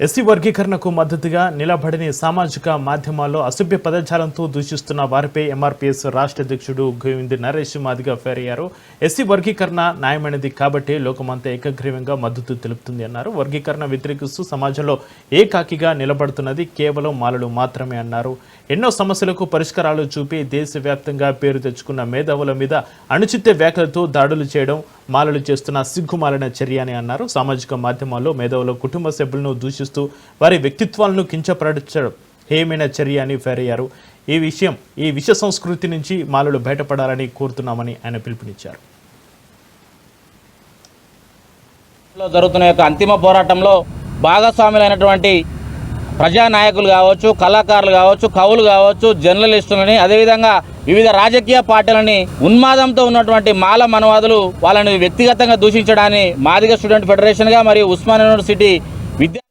SC వర్గీకరణకు మద్దతుగా నిలబడని సామాజిక మాధ్యమాల్లో అసభ్య పదజాలంతో దూషిస్తున్న వారిపై ఎంఆర్పీఎస్ రాష్ట్ర అధ్యక్షుడు గోవింద్ నరేష్ మాదిగా ఫైర్ అయ్యారు. ఎస్సీ వర్గీకరణ న్యాయమైనది కాబట్టి లోకమంతా ఏకగ్రీవంగా మద్దతు తెలుపుతుంది అన్నారు. వర్గీకరణ వ్యతిరేకిస్తూ సమాజంలో ఏకాకిగా నిలబడుతున్నది కేవలం మాలలు మాత్రమే అన్నారు. ఎన్నో సమస్యలకు పరిష్కారాలు చూపి దేశవ్యాప్తంగా పేరు తెచ్చుకున్న మేధావుల మీద అనుచిత వ్యాఖ్యలతో దాడులు చేయడం మాలలు చేస్తున్న సిగ్గుమాలిన చర్య అని అన్నారు. సామాజిక మాధ్యమాల్లో మేధావుల కుటుంబ సభ్యులను దూషిస్తూ వారి వ్యక్తిత్వాలను కించపరచడం హేమైన చర్య అని ఫైర్ అయ్యారు. ఈ విష సంస్కృతి నుంచి మాలలు బయటపడాలని కోరుతున్నామని ఆయన పిలుపునిచ్చారు. జరుగుతున్న యొక్క అంతిమ పోరాటంలో భాగస్వాములైనటువంటి ప్రజానాయకులు కావచ్చు, కళాకారులు కావచ్చు, కవులు కావచ్చు, జర్నలిస్టులని, అదేవిధంగా వివిధ రాజకీయ పార్టీలని ఉన్మాదంతో ఉన్నటువంటి మాల మనవాదులు వాళ్ళని వ్యక్తిగతంగా దూషించడాన్ని మాదిగ స్టూడెంట్ ఫెడరేషన్గా మరియు ఉస్మానియా యూనివర్సిటీ విద్యా